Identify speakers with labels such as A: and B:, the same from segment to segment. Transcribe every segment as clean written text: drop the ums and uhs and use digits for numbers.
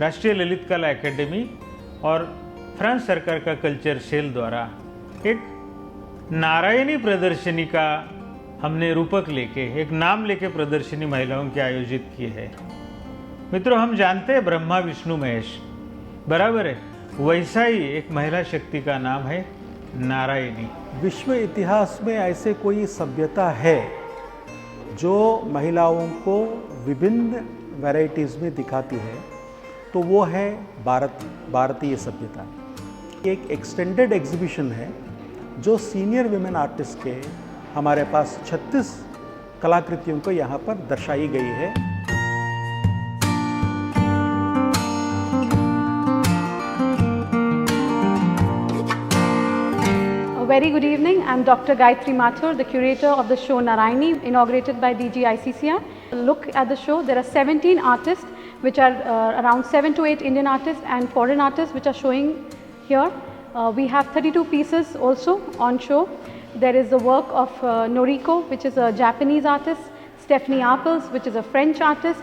A: राष्ट्रीय ललित कला अकेडमी और फ्रांस सरकार का कल्चर सेल द्वारा एक नारायणी प्रदर्शनी का हमने रूपक लेके, एक नाम लेके प्रदर्शनी महिलाओं के आयोजित की है। मित्रों, हम जानते हैं ब्रह्मा विष्णु महेश, बराबर है, वैसा ही एक महिला शक्ति का नाम है नारायणी।
B: विश्व इतिहास में ऐसे कोई सभ्यता है जो महिलाओं को विभिन्न वैरायटीज़ में दिखाती है तो वो है भारतीय सभ्यता। एक एक्सटेंडेड एग्जीबिशन है जो सीनियर विमेन आर्टिस्ट के हमारे पास 36 कलाकृतियों को यहाँ पर दर्शाई गई है।
C: Very good evening. I'm Dr. Gayatri Mathur, the curator of the show Narayani, inaugurated by DG ICCI. Look at the show. There are 17 artists, which are around 7 to 8 Indian artists and foreign artists, which are showing here. We have 32 pieces also on show. There is the work of Noriko, which is a Japanese artist, Stephanie Apples, which is a French artist.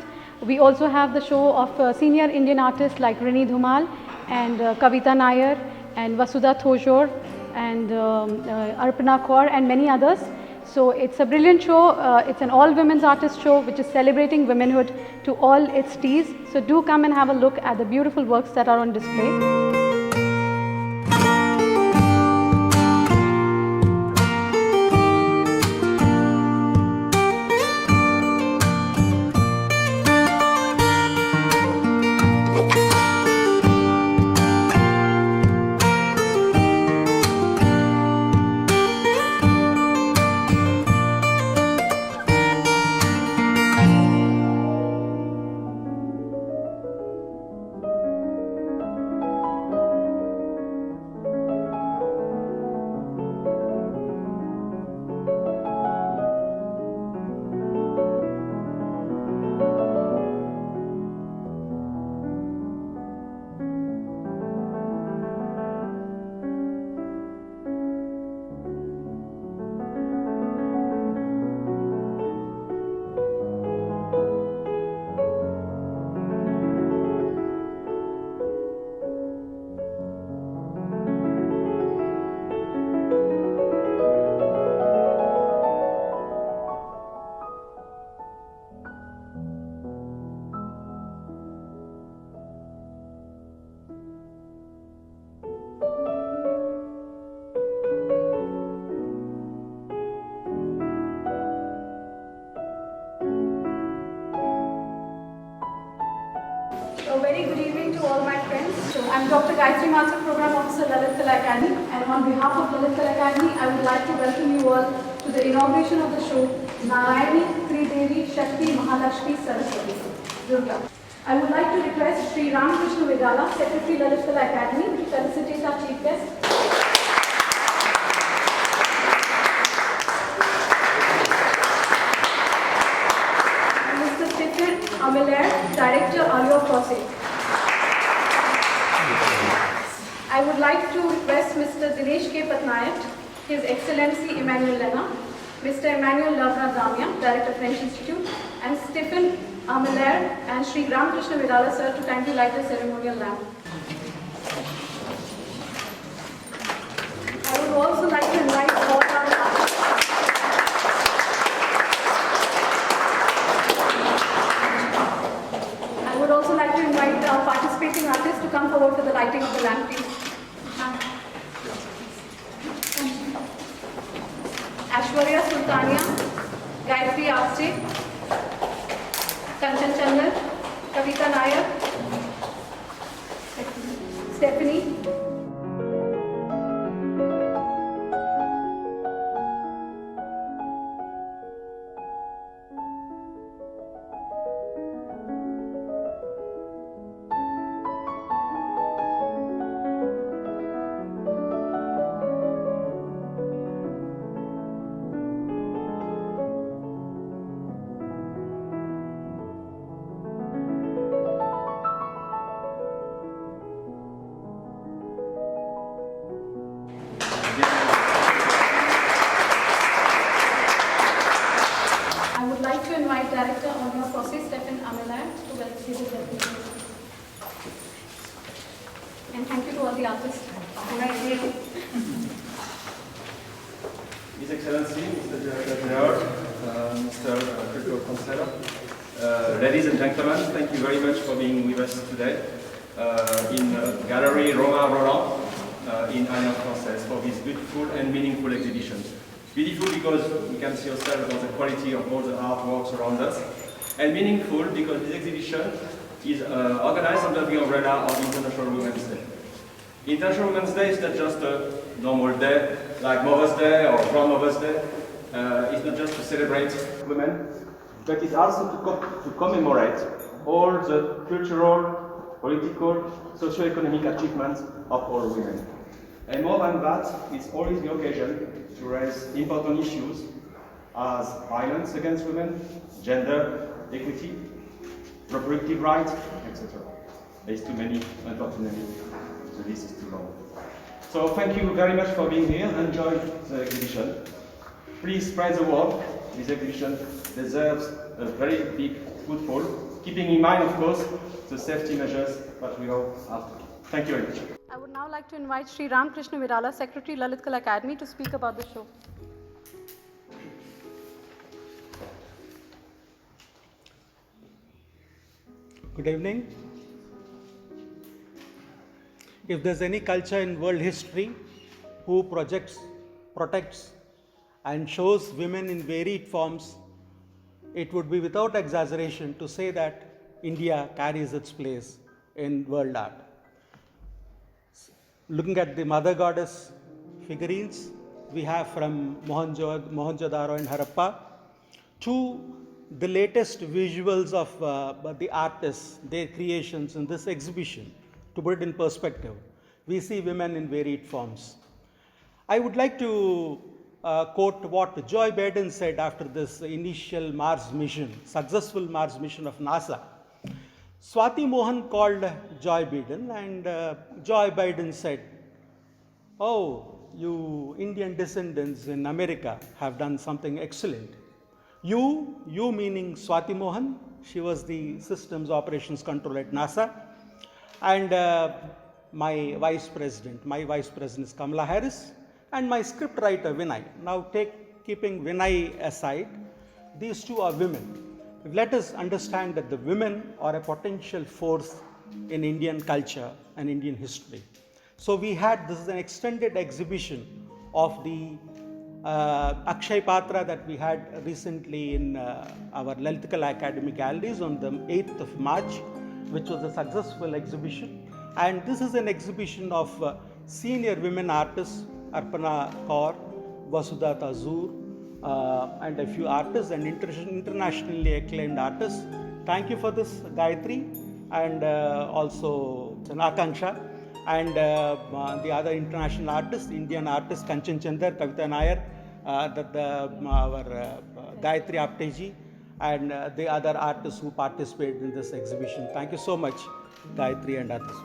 C: We also have the show of senior Indian artists like Rini Dhumal and Kavita Nair and Vasudha Thojor and Arpana Kaur and many others. So it's a brilliant show. It's an all women's artist show which is celebrating womanhood to all its T's. So do come and have a look at the beautiful works that are on display. A very good evening to all my friends. So I'm Dr. Gayatri Mathur, Program Officer, Lalit Kala Akademi, and on behalf of Lalit Kala Akademi, I would like to welcome you all to the inauguration of the show Narayani Tri-Devi Shakti Mahalakshmi Saraswati Birla. I would like to request Sri Ramakrishna Vedala, Secretary Lalit Kala Akademi, to felicitate our chief guest. Director Alio Française. I would like to request Mr. Dinesh K. Patnaik, His Excellency Emmanuel Lena, Mr. Emmanuel Lavra Damia, Director French Institute, and Stephen Ameler and Sri Ramakrishna Vedala sir to kindly light the ceremonial lamp. I would also like to invite all our participating artists to come forward for the lighting of the lamp, please. Ashwarya Sultania, Gayatri Apse, Kanchan Chandler, Kavita Nair, Stephanie. Director on your process, Stephen Amelan, to welcome you. the artist.
D: His Excellency, Mr. Director General, Mr. Cultural Councillor, ladies and gentlemen, thank you very much for being with us today in Galerie Rolland in Française for this beautiful and meaningful exhibition. Beautiful because we can see ourselves on the quality of all the artworks around us, and meaningful because this exhibition is organized under the umbrella of International Women's Day. International Women's Day is not just a normal day like Mother's Day or Grandmother's Day. It's not just to celebrate women, but it's also to commemorate all the cultural, political, socio-economic achievements of all women. And more than that, it's always the occasion to raise important issues as violence against women, gender equity, reproductive rights, etc. There's too many, unfortunately, so this is too long. So thank you very much for being here. Enjoy the exhibition. Please spread the word. This exhibition deserves a very big footfall, keeping in mind, of course, the safety measures that we all have. Thank you very much.
C: I would now like to invite Sri Ramakrishna Virala, Secretary, Lalit Kala Akademi, to speak about the show.
B: Good evening. If there's any culture in world history who projects, protects and shows women in varied forms, it would be without exaggeration to say that India carries its place in world art. Looking at the mother goddess figurines we have from Mohenjo-daro and Harappa to the latest visuals of the artists, their creations in this exhibition, to put it in perspective, we see women in varied forms. I would like to quote what Joy Biden said after this initial Mars mission, successful Mars mission of NASA. Swati Mohan called Joy Biden and Joy Biden said, "Oh, you Indian descendants in America have done something excellent. You meaning Swati Mohan, she was the systems operations control at NASA, and my vice president is Kamala Harris, and my script writer Vinay." Now keeping Vinay aside, these two are women. Let us understand that the women are a potential force in Indian culture and Indian history. So this is an extended exhibition of the Akshay Patra that we had recently in our Lalit Kala Akademi galleries on the 8th of March, which was a successful exhibition. And this is an exhibition of senior women artists, Arpana Kaur, Vasudha Tazur, and a few artists and internationally acclaimed artists. Thank you for this, Gayatri, and also Akanksha, and the other international artists, Indian artists, Kanchan Chandar, Kavita Nair, our Gayatri Apteji, and the other artists who participated in this exhibition. Thank you so much, Gayatri and others.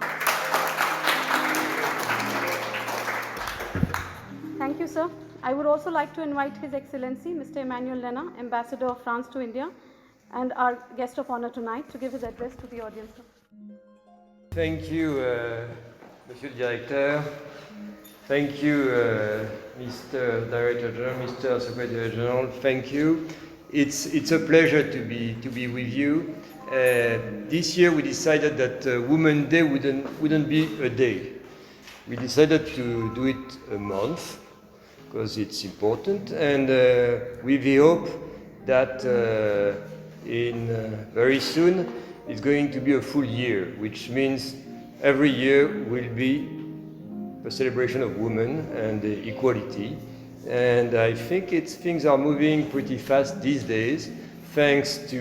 C: Thank you, sir. I would also like to invite His Excellency, Mr. Emmanuel Lena, Ambassador of France to India, and our guest of honor tonight, to give his address to the audience.
E: Thank you, Monsieur le Directeur. Thank you, Mr. Director General, Mr. Secretary General. Thank you. It's a pleasure to be with you. This year we decided that Women's Day wouldn't be a day. We decided to do it a month, because it's important, and with the hope that very soon it's going to be a full year, which means every year will be a celebration of women and equality. And I think things are moving pretty fast these days, thanks to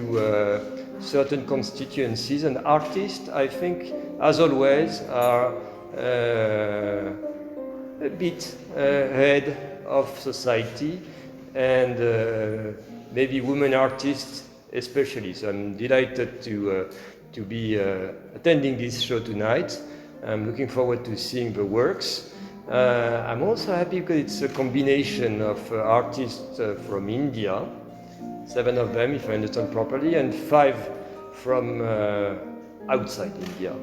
E: certain constituencies, and artists, I think, as always, are a bit ahead of society, and maybe women artists especially. So I'm delighted to be attending this show tonight. I'm looking forward to seeing the works. I'm also happy because it's a combination of artists from India, 7 of them, if I understand properly, and 5 from outside India.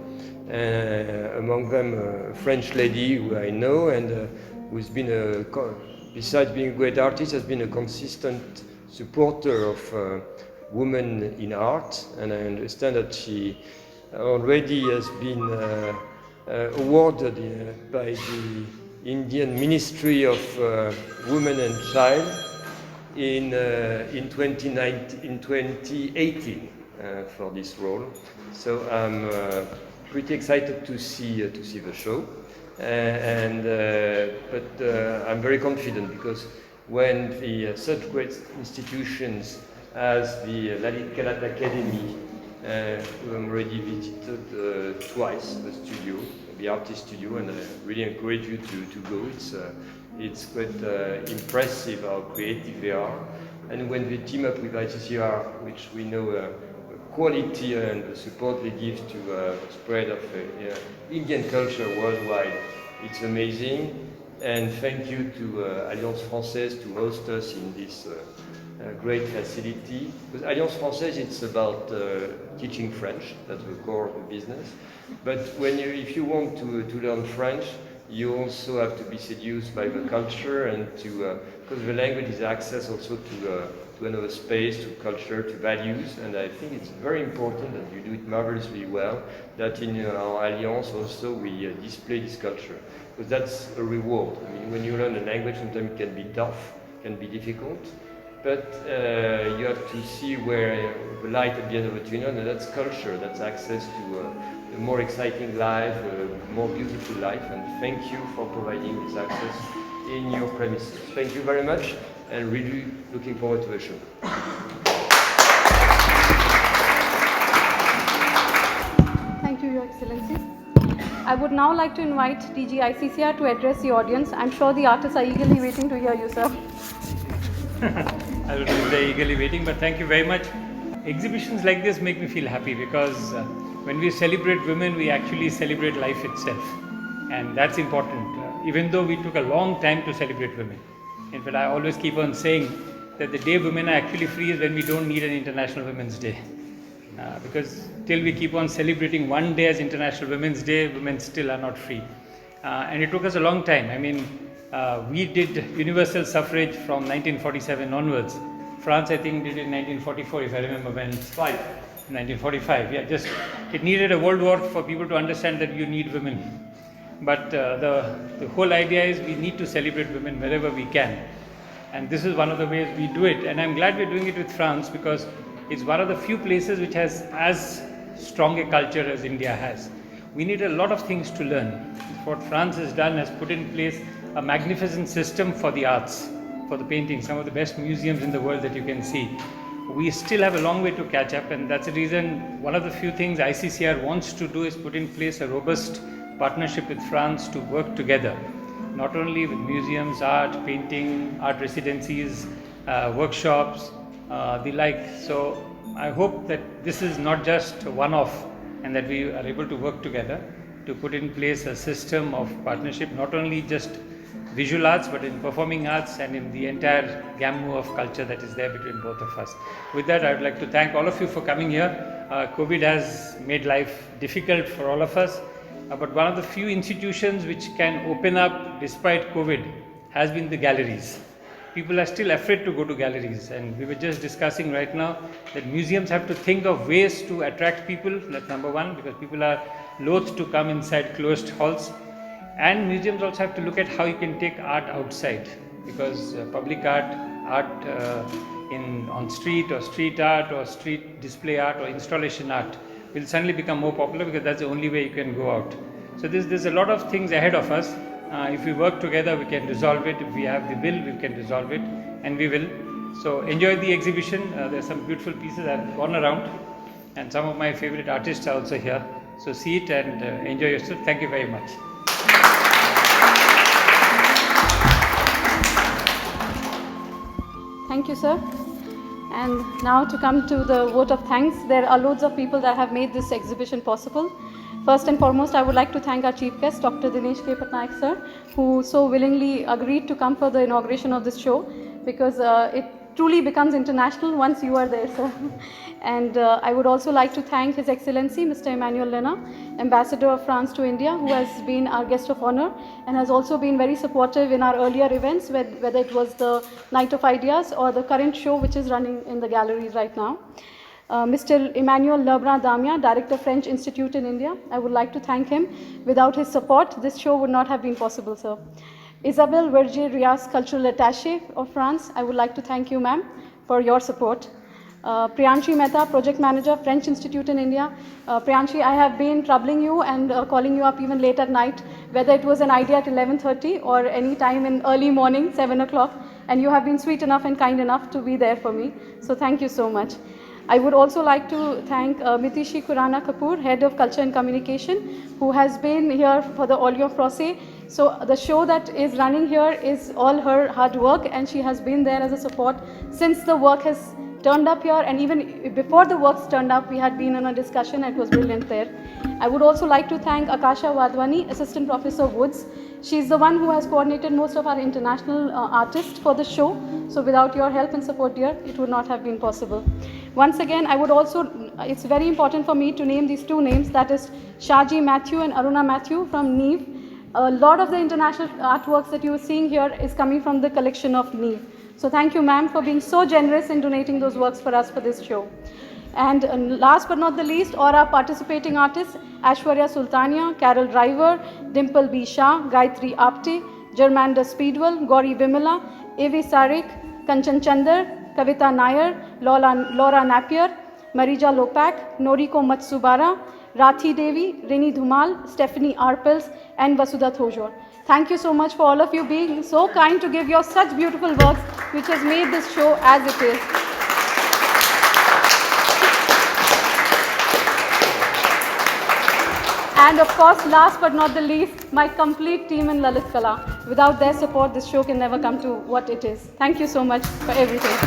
E: among them a French lady who I know and who's been, besides being a great artist, has been a consistent supporter of women in art, and I understand that she already has been awarded by the Indian Ministry of Women and Child in 2018 for this role. So I'm pretty excited to see the show, but I'm very confident because when such great institutions as the Lalit Kala Akademi, who I'm already visited twice, the studio, the artist studio, and I really encourage you to go. It's quite impressive how creative they are. And when they team up with ICCR, which we know quality and the support they give to the spread of Indian culture worldwide, it's amazing. And thank you to Alliance Française to host us in this great facility. Because Alliance Française, it's about teaching French. That's the core of the business. But if you want to learn French, you also have to be seduced by the culture and because the language is access also to another space, to culture, to values. And I think it's very important, and you do it marvelously well, that in our Alliance also we display this culture. Because that's a reward. I mean, when you learn a language, sometimes it can be tough, can be difficult, but you have to see where the light at the end of the tunnel, and that's culture, that's access to a more exciting life, a more beautiful life, and thank you for providing this access in your premises. Thank you very much, and really looking forward to the show.
C: Thank you, Your Excellency. I would now like to invite DG ICCR to address the audience. I'm sure the artists are eagerly waiting to hear you, sir.
A: I will be there eagerly waiting, but thank you very much. Exhibitions like this make me feel happy because when we celebrate women, we actually celebrate life itself, and that's important. Even though we took a long time to celebrate women. In fact, I always keep on saying that the day women are actually free is when we don't need an International Women's Day. Because till we keep on celebrating one day as International Women's Day, women still are not free. And it took us a long time. I mean, we did universal suffrage from 1947 onwards. France, I think, did it in 1944, if I remember when. 1945, yeah. Just it needed a world war for people to understand that you need women. But the whole idea is we need to celebrate women wherever we can. And this is one of the ways we do it. And I'm glad we're doing it with France because it's one of the few places which has as strong a culture as India has. We need a lot of things to learn. What France has done has put in place a magnificent system for the arts, for the painting, some of the best museums in the world that you can see. We still have a long way to catch up, and that's the reason one of the few things ICCR wants to do is put in place a robust partnership with France to work together, not only with museums, art, painting, art residencies, workshops, the like. So I hope that this is not just a one-off and that we are able to work together to put in place a system of partnership, not only just visual arts but in performing arts and in the entire gamut of culture that is there between both of us. With that, I would like to thank all of you for coming here. COVID has made life difficult for all of us, but one of the few institutions which can open up despite COVID has been the galleries. People are still afraid to go to galleries, and we were just discussing right now that museums have to think of ways to attract people. That's number one, because people are loath to come inside closed halls. And museums also have to look at how you can take art outside, because public art on street or street art or street display art or installation art will suddenly become more popular because that's the only way you can go out. So there's a lot of things ahead of us. If we work together, we can resolve it. If we have the will, we can resolve it, and we will. So enjoy the exhibition. There's some beautiful pieces that have gone around, and some of my favorite artists are also here. So see it and enjoy yourself. Thank you very much.
C: Thank you, sir. And now to come to the vote of thanks, there are loads of people that have made this exhibition possible. First and foremost, I would like to thank our chief guest, Dr. Dinesh K. Patnaik, sir, who so willingly agreed to come for the inauguration of this show, because it truly becomes international once you are there, sir. And I would also like to thank His Excellency Mr. Emmanuel Lena, Ambassador of France to India, who has been our guest of honor and has also been very supportive in our earlier events, whether it was the Night of Ideas or the current show which is running in the galleries right now. Mr. Emmanuel Lebrun Damia, Director French Institute in India, I would like to thank him. Without his support, this show would not have been possible, sir. Isabelle Verger-Rias, Cultural Attaché of France, I would like to thank you, ma'am, for your support. Priyanshi Mehta, Project Manager, French Institute in India. Priyanshi, I have been troubling you and calling you up even late at night, whether it was an idea at 11:30 or any time in early morning, 7 o'clock, and you have been sweet enough and kind enough to be there for me. So thank you so much. I would also like to thank Mitishi Kurana Kapoor, Head of Culture and Communication, who has been here for the Olio Procès. So the show that is running here is all her hard work, and she has been there as a support since the work has turned up here, and even before the works turned up, we had been in a discussion. It was brilliant there. I would also like to thank Akasha Wadhwani, Assistant Professor Woods. She's the one who has coordinated most of our international artists for the show. So without your help and support, dear, it would not have been possible. Once again, I would also, it's very important for me to name these two names, that is Shaji Matthew and Aruna Matthew from Neve. A lot of the international artworks that you are seeing here is coming from the collection of Neve. So thank you, ma'am, for being so generous in donating those works for us for this show. And last but not the least, all our participating artists, Aishwarya Sultania, Carol Driver, Dimple B. Shah, Gayatri Apte, Germander Speedwell, Gauri Vimala, Avi Sarik, Kanchan Chandar, Kavita Nair, Laura Napier, Marija Lopak, Noriko Matsubara, Rathi Devi, Rini Dhumal, Stephanie Arpels, and Vasudha Thojor. Thank you so much for all of you being so kind to give your such beautiful works, which has made this show as it is. And of course, last but not the least, my complete team in Lalit Kala. Without their support, this show can never come to what it is. Thank you so much for everything.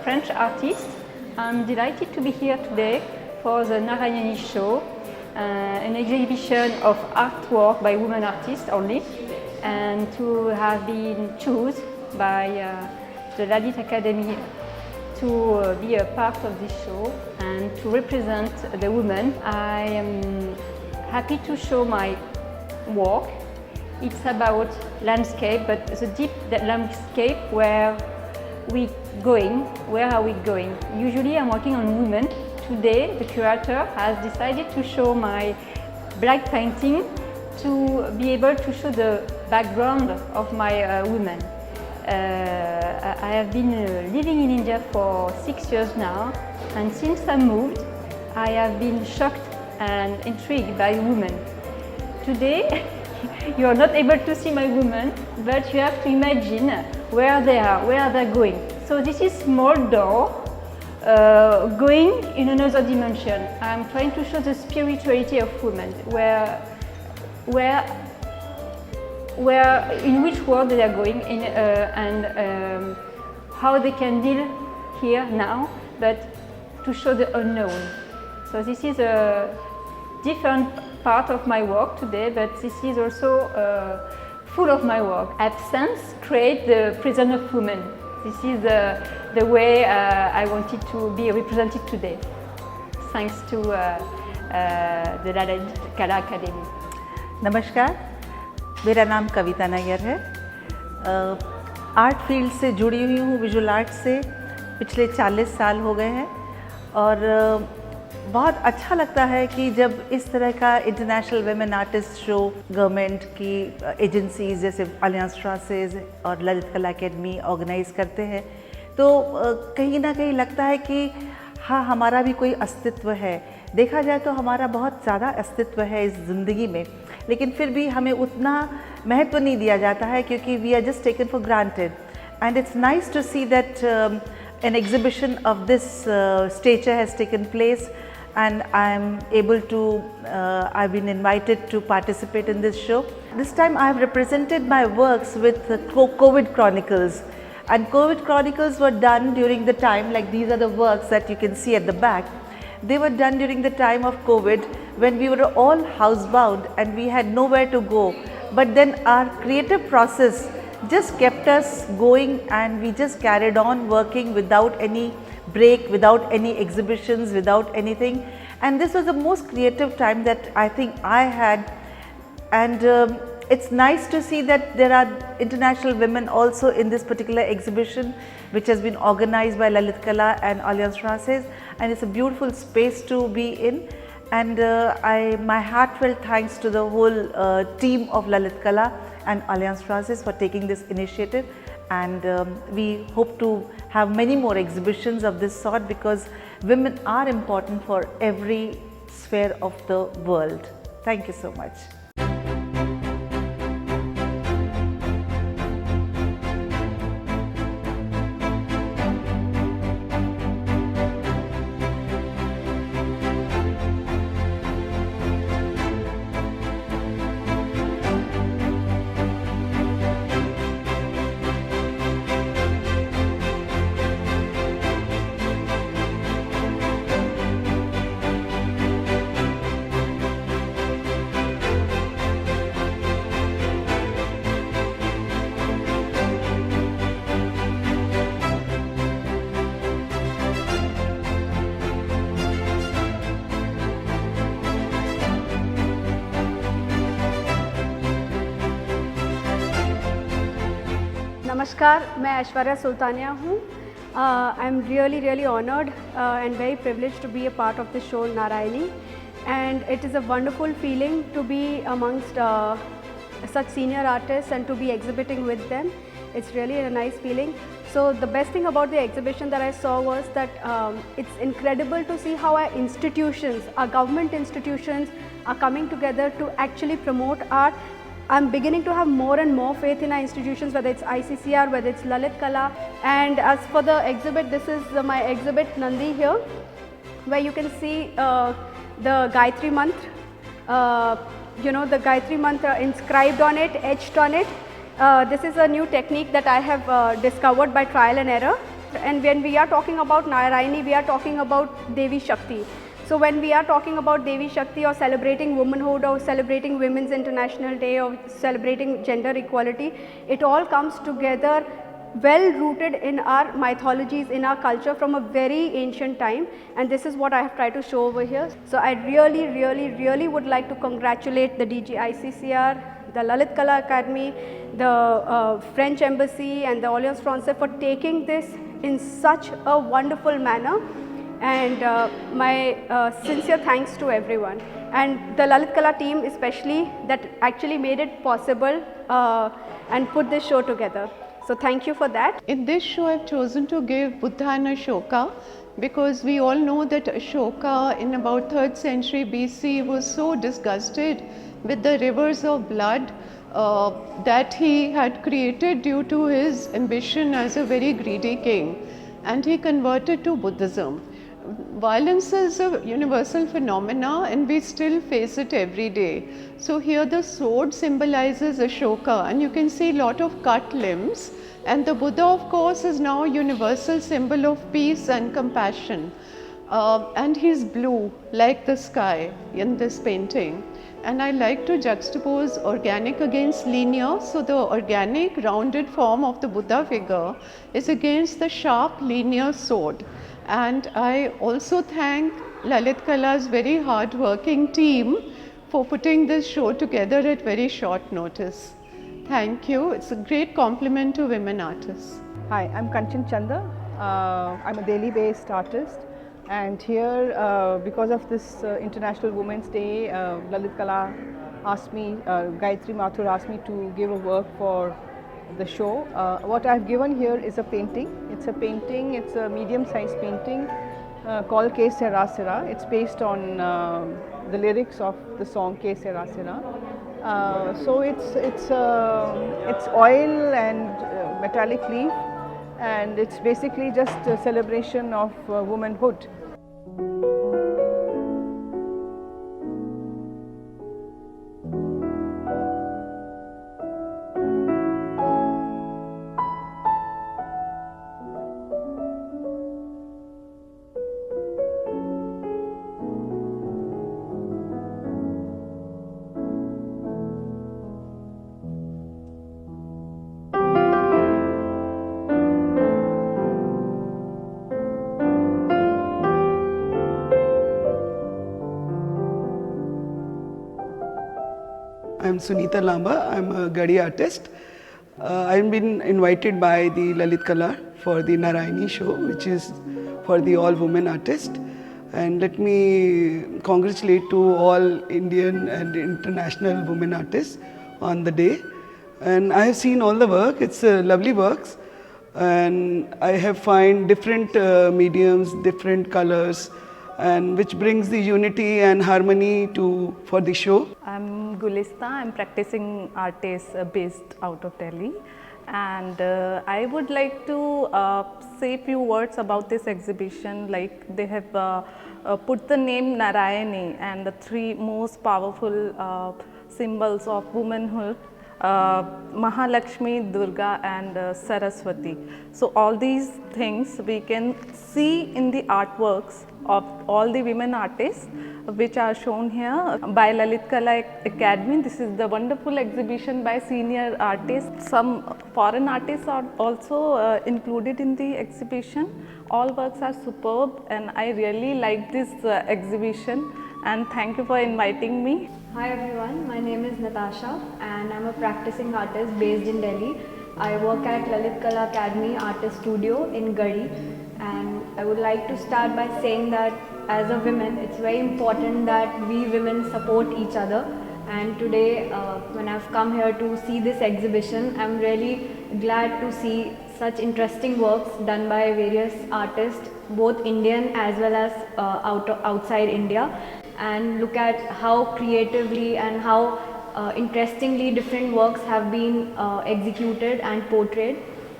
F: French artist. I'm delighted to be here today for the Narayani show, an exhibition of artwork by women artists only, and to have been chosen by the Lalit Academy to be a part of this show and to represent the women. I am happy to show my work. It's about landscape, but the deep landscape where where are we going? Usually I'm working on women. Today the curator has decided to show my black painting to be able to show the background of my women. I have been living in India for 6 years now, and since I moved I have been shocked and intrigued by women. today you are not able to see my women, but you have to imagine where they are, where they are going. So this is small door going in another dimension. I'm trying to show the spirituality of women, in which world they are going in, and how they can deal here now, but to show the unknown. So this is a different part of my work today, but this is also full of my work. Absence creates the prison of women. This is the way I wanted to be represented today, thanks to the Lalit Kala Akademi.
G: नमस्कार, मेरा नाम कविता नायर है। Art field से जुड़ी हुई हूँ, visual art से पिछले 40 साल हो गए हैं और बहुत अच्छा लगता है कि जब इस तरह का international women artist show government की एजेंसीज जैसे अलियांस फ्रांसेज और ललित कला अकेडमी ऑर्गेनाइज करते हैं, तो कहीं ना कहीं लगता है कि हाँ, हमारा भी कोई अस्तित्व है। देखा जाए तो हमारा बहुत ज़्यादा अस्तित्व है इस ज़िंदगी में, लेकिन फिर भी हमें उतना महत्व नहीं दिया जाता है क्योंकि we are just taken for granted. And it's nice to see that an exhibition of this stature has taken place, and I am able to, I've been invited to participate in this show. This time I have represented my works with COVID Chronicles, and COVID Chronicles were done during the time, like these are the works that you can see at the back. They were done during the time of COVID when we were all housebound and we had nowhere to go, but then our creative process just kept us going and we just carried on working without any break, without any exhibitions, without anything. And this was the most creative time that I think I had. And it's nice to see that there are international women also in this particular exhibition, which has been organized by Lalit Kala and Alliance Française, and it's a beautiful space to be in. And my heartfelt thanks to the whole team of Lalit Kala and Alliance Française for taking this initiative, and we hope to have many more exhibitions of this sort because women are important for every sphere of the world. Thank you so much.
C: नमस्कार, मैं ऐश्वर्या सुल्तानिया हूँ. I am really honoured and very privileged to be a part of the show Narayani, and it is a wonderful feeling to be amongst such senior artists and to be exhibiting with them. It's really a nice feeling. So the best thing about the exhibition that I saw was that it's incredible to see how our institutions, our government institutions are coming together to actually promote art. I'm beginning to have more and more faith in our institutions, whether it's ICCR, whether it's Lalit Kala. And as for the exhibit, this is my exhibit Nandi here, where you can see the Gayatri Mantra, the Gayatri Mantra inscribed on it, etched on it. This is a new technique that I have discovered by trial and error. And when we are talking about Narayani, we are talking about Devi Shakti. So when we are talking about Devi Shakti or celebrating womanhood or celebrating Women's International Day or celebrating gender equality, it all comes together well rooted in our mythologies, in our culture from a very ancient time, and this is what I have tried to show over here. So I really would like to congratulate the DGICCR, the Lalit Kala Akademi, the French Embassy and the Alliance Française for taking this in such a wonderful manner. And my sincere thanks to everyone, and the Lalit Kala team especially that actually made it possible and put this show together. So thank you for that.
H: In this show I have chosen to give Buddha and Ashoka because we all know that Ashoka in about 3rd century BC was so disgusted with the rivers of blood that he had created due to his ambition as a very greedy king, and he converted to Buddhism. Violence is a universal phenomena and we still face it every day. So here the sword symbolizes Ashoka, and you can see a lot of cut limbs, and the Buddha of course is now a universal symbol of peace and compassion, and he is blue like the sky in this painting. And I like to juxtapose organic against linear. So the organic rounded form of the Buddha figure is against the sharp linear sword. And I also thank Lalit Kala's very hard working team for putting this show together at very short notice. Thank you. It's a great compliment to women artists.
I: Hi, I'm Kanchan Chanda. I'm a Delhi based artist, and here because of this International Women's Day, Lalit Kala asked me, Gayatri Mathur asked me to give a work for the show. What I've given here is a painting. It's a medium sized painting called Ke Sera Sera. It's based on the lyrics of the song Ke Sera Sera. So it's oil and metallic leaf, and it's basically just a celebration of womanhood.
J: I'm Sunita Lamba. I'm a Gadi artist. I've been invited by the Lalit Kala for the Narayani show, which is for the all women artists. And let me congratulate to all Indian and international women artists on the day. And I have seen all the work. It's lovely works. And I have found different mediums, different colors, and which brings the unity and harmony for the show.
K: I'm Gulista. I'm practicing artist based out of Delhi, and I would like to say a few words about this exhibition. Like, they have put the name Narayani and the 3 most powerful symbols of womanhood, Mahalakshmi, Durga and Saraswati. So all these things we can see in the artworks of all the women artists which are shown here by Lalit Kala Academy. This is the wonderful exhibition by senior artists. Some foreign artists are also included in the exhibition. All works are superb, and I really like this exhibition, and thank you for inviting me.
L: Hi everyone, my name is Natasha and I'm a practicing artist based in Delhi. I work at Lalit Kala Academy Artist Studio in Galerie, and I would like to start by saying that as a woman, it's very important that we women support each other. And today, when I've come here to see this exhibition, I'm really glad to see such interesting works done by various artists, both Indian as well as outside India, and look at how creatively and how interestingly different works have been executed and portrayed.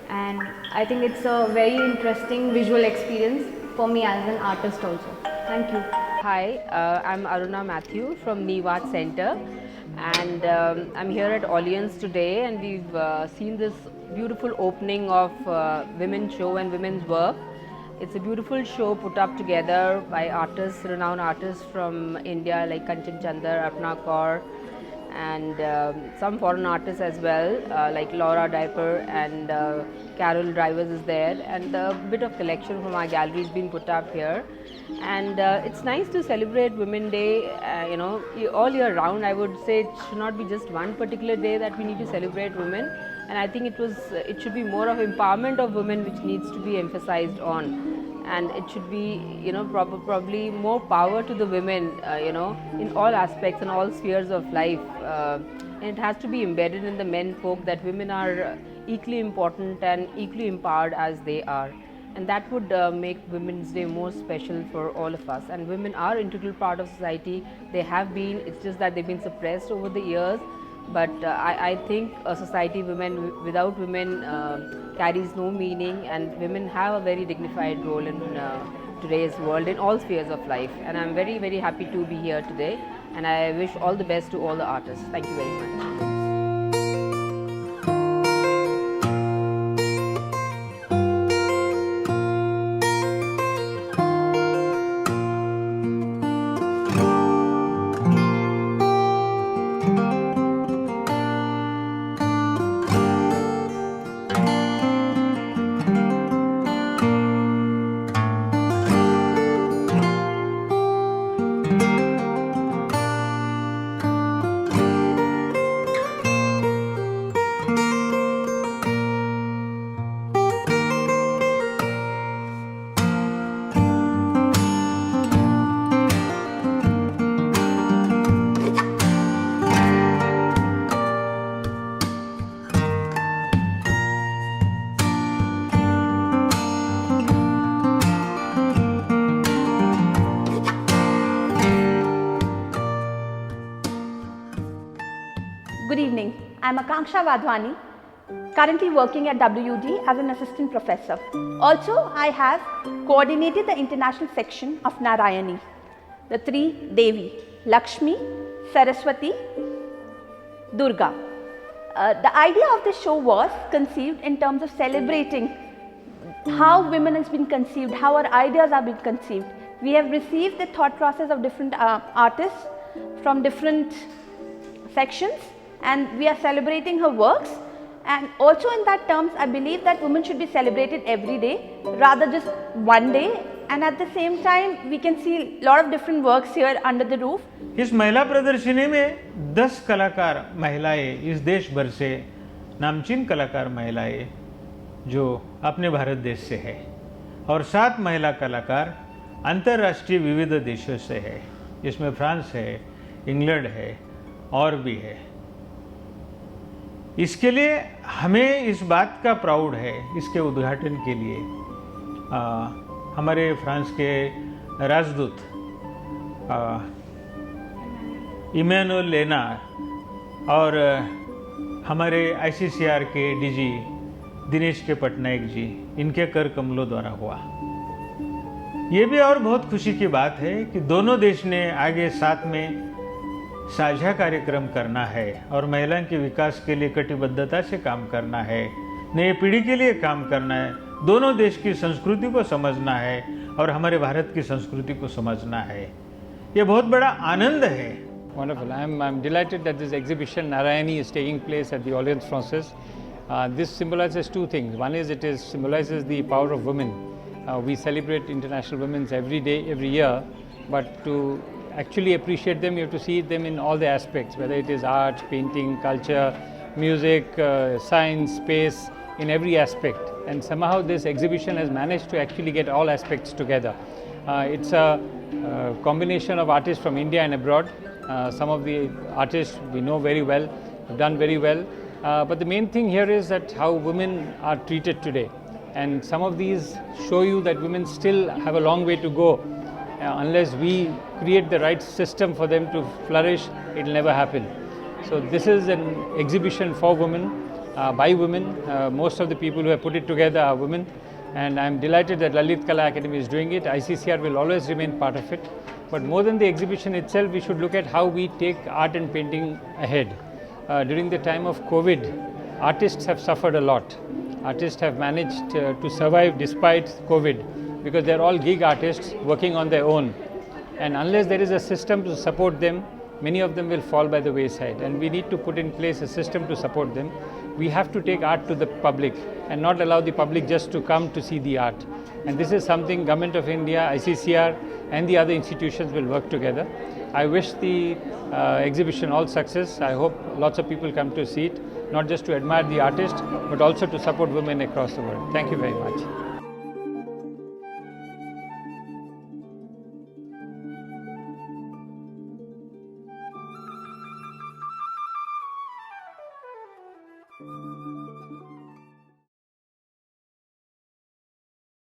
L: And I think it's a very interesting visual experience for me as an artist also. Thank you.
M: Hi, I'm Aruna Matthew from Neevat Center, and I'm here at Alliance today, and we've seen this beautiful opening of women's show and women's work. It's a beautiful show put up together by artists, renowned artists from India like Kanchan Chanda, Apna Kaur, and some foreign artists as well, like Laura Diaper and Carol Drivers is there, and a bit of collection from our gallery has been put up here. And it's nice to celebrate Women's Day, all year round. I would say it should not be just one particular day that we need to celebrate women, and I think it should be more of empowerment of women which needs to be emphasized on, and it should be probably more power to the women in all aspects and all spheres of life, and it has to be embedded in the men folk that women are equally important and equally empowered as they are. and that would make Women's Day more special for all of us. And women are an integral part of society. They have been, it's just that they've been suppressed over the years. But I think a society without women carries no meaning, and women have a very dignified role in today's world in all spheres of life. And I'm very, very happy to be here today, and I wish all the best to all the artists. Thank you very much.
N: Good evening. I am Akanksha Wadhwani, currently working at WUD as an assistant professor. Also, I have coordinated the international section of Narayani, the three Devi, Lakshmi, Saraswati, Durga. The idea of this show was conceived in terms of celebrating how women has been conceived, how our ideas are being conceived. We have received the thought process of different artists from different sections, and we are celebrating her works. And also in that terms, I believe that women should be celebrated every day rather just one day. And at the same time, we can see a lot of different works here under the roof.
A: इस महिला प्रदर्शनी में 10 कलाकार महिलाएं इस देश भर से नामचीन कलाकार महिलाएं जो अपने भारत देश से है, और 7 महिला कलाकार अंतर्राष्ट्रीय विविध देशों से है, जिसमें फ्रांस है, इंग्लैंड है और भी है। इसके लिए हमें इस बात का प्राउड है, इसके उद्घाटन के लिए हमारे फ्रांस के राजदूत इमैनुअल लेना और हमारे ICCR के DG दिनेश के पटनायक जी, इनके कर कमलों द्वारा हुआ। ये भी और बहुत खुशी की बात है कि दोनों देश ने आगे साथ में साझा कार्यक्रम करना है और महिलाओं के विकास के लिए कटिबद्धता से काम करना है, नई पीढ़ी के लिए काम करना है, दोनों देश की संस्कृति को समझना है और हमारे भारत की संस्कृति को समझना है। ये बहुत बड़ा आनंद है।
O: Wonderful. I'm delighted that this exhibition Narayani is taking place at the Alliance Française. This symbolizes two things. One is it symbolizes the power of women. We celebrate International Women's every day, every year, but to actually appreciate them, you have to see them in all the aspects, whether it is art, painting, culture, music, science, space, in every aspect. And somehow this exhibition has managed to actually get all aspects together. It's a combination of artists from India and abroad. Some of the artists we know very well, have done very well. But the main thing here is that how women are treated today. And some of these show you that women still have a long way to go. Unless we create the right system for them to flourish, it will never happen. So this is an exhibition for women, by women. Most of the people who have put it together are women. And I'm delighted that Lalit Kala Akademi is doing it. ICCR will always remain part of it. But more than the exhibition itself, we should look at how we take art and painting ahead. During the time of COVID, artists have suffered a lot. Artists have managed to survive despite COVID because they're all gig artists working on their own. And unless there is a system to support them, many of them will fall by the wayside. And we need to put in place a system to support them. We have to take art to the public and not allow the public just to come to see the art. And this is something Government of India, ICCR and the other institutions will work together. I wish the exhibition all success. I hope lots of people come to see it, not just to admire the artist, but also to support women across the world. Thank you very much.